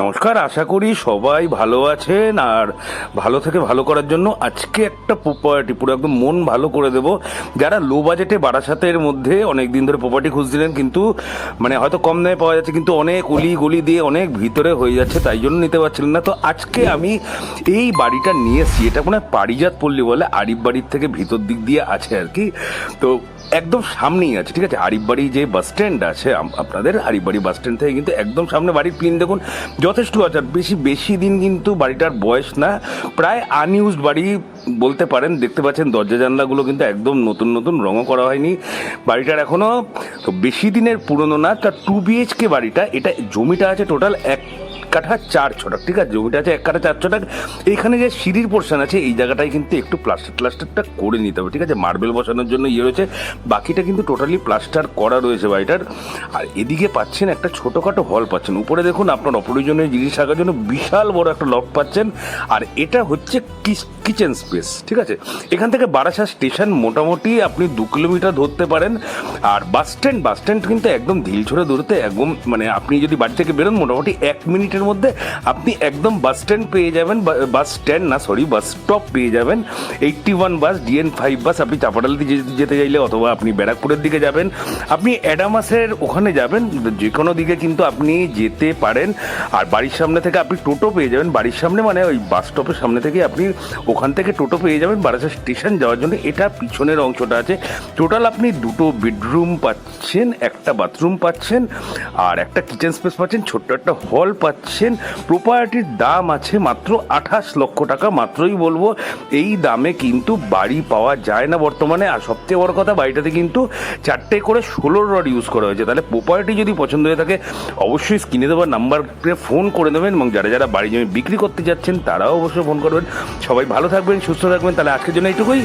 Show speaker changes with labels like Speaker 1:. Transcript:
Speaker 1: নমস্কার, আশা করি সবাই ভালো আছেন। আর ভালো থেকে ভালো করার জন্য আজকে একটা প্রপার্টি পুরো একদম মন ভালো করে দেবো। যারা লো বাজেটে বারাসাতের মধ্যে অনেক দিন ধরে প্রপার্টি খুঁজছিলেন, কিন্তু মানে হয়তো কম দামে পাওয়া যাচ্ছে, কিন্তু অনেক অলি গলি দিয়ে অনেক ভিতরে হয়ে যাচ্ছে, তাই জন্য নিতে পারছিলেন না। তো আজকে আমি এই বাড়িটা নিয়ে এসেছি। এটা কোনো পারিজাত পল্লী বলে, আরিফ বাড়ির থেকে ভিতর দিক দিয়ে আছে আর কি। তো একদম সামনেই আছে, ঠিক আছে। আরিফ বাড়ি যে বাস স্ট্যান্ড আছে আপনাদের, আরিফ বাড়ি বাস স্ট্যান্ড থেকে কিন্তু একদম সামনে বাড়ির প্লেন দেখুন যথেষ্ট আছে। আর বেশি দিন কিন্তু বাড়িটার বয়স না, প্রায় আনইউজড বাড়ি বলতে পারেন। দেখতে পাচ্ছেন দরজা জানলাগুলো কিন্তু একদম নতুন নতুন, রঙও করা হয়নি বাড়িটার এখনও। তো বেশি দিনের পুরনো না। তার 2 BHK বাড়িটা। এটা জমিটা আছে টোটাল 1 কাঠা 4 ছটাক, ঠিক আছে। জমিটা আছে 1 কাঠা 4 ছটাক। এইখানে যে সিঁড়ির পোর্শন আছে এই জায়গাটায় কিন্তু একটু প্লাস্টারটা করে নিতে হবে, ঠিক আছে। মার্বেল বসানোর জন্য রয়েছে, বাকিটা কিন্তু টোটালি প্লাস্টার করা রয়েছে বাড়িটার। আর এদিকে পাচ্ছেন একটা ছোটোখাটো হল পাচ্ছেন। উপরে দেখুন আপনার অপ্রয়োজনীয় জিনিস রাখার জন্য বিশাল বড় একটা লফট পাচ্ছেন। আর এটা হচ্ছে কিচেন স্পেস, ঠিক আছে। এখান থেকে বারাসাত স্টেশন মোটামুটি আপনি 2 কিলোমিটার ধরতে পারেন। আর বাস স্ট্যান্ড কিন্তু একদম ঢিলছড়ে দূরত্বে, একদম মানে আপনি যদি বাড়ি থেকে বেরোন মোটামুটি 1 মিনিটের মধ্যে আপনি একদম বাস স্ট্যান্ড পেয়ে যাবেন। বাস স্টপ পেয়ে যাবেন। 81 বাস, DN5 বাস। আপনি চাপাডালিতে যেতে চাইলে, অথবা আপনি ব্যারাকপুরের দিকে যাবেন, আপনি অ্যাডামাসের ওখানে যাবেন, যে কোনো দিকে কিন্তু আপনি যেতে পারেন। আর বাড়ির সামনে থেকে আপনি টোটো পেয়ে যাবেন। বাড়ির সামনে মানে ওই বাস স্টপের সামনে থেকে আপনি ওখান থেকে টোটো পেয়ে যাবেন বারাসাত স্টেশন যাওয়ার জন্য। এটা পিছনের অংশটা আছে। টোটাল আপনি 2টো বেডরুম পাচ্ছেন, একটা বাথরুম পাচ্ছেন, আর একটা কিচেন স্পেস পাচ্ছেন, ছোট্ট একটা হল পাচ্ছেন। প্রপার্টির দাম আছে মাত্র 28 লক্ষ টাকা। মাত্রই বলবো, এই দামে কিন্তু বাড়ি পাওয়া যায় না বর্তমানে। আর সবচেয়ে বড় কথা, বাড়িটাতে কিন্তু 4টে করে 16 রড ইউজ করা হয়েছে। তাহলে প্রপার্টি যদি পছন্দ হয়ে থাকে অবশ্যই স্ক্রিনে দেওয়া নাম্বারে ফোন করে দেবেন। এবং যারা বাড়ি জমি বিক্রি করতে যাচ্ছেন তারাও অবশ্যই ফোন করবেন। সবাই ভালো থাকবেন, সুস্থ থাকবেন। তাহলে আজকের জন্য এইটুকুই।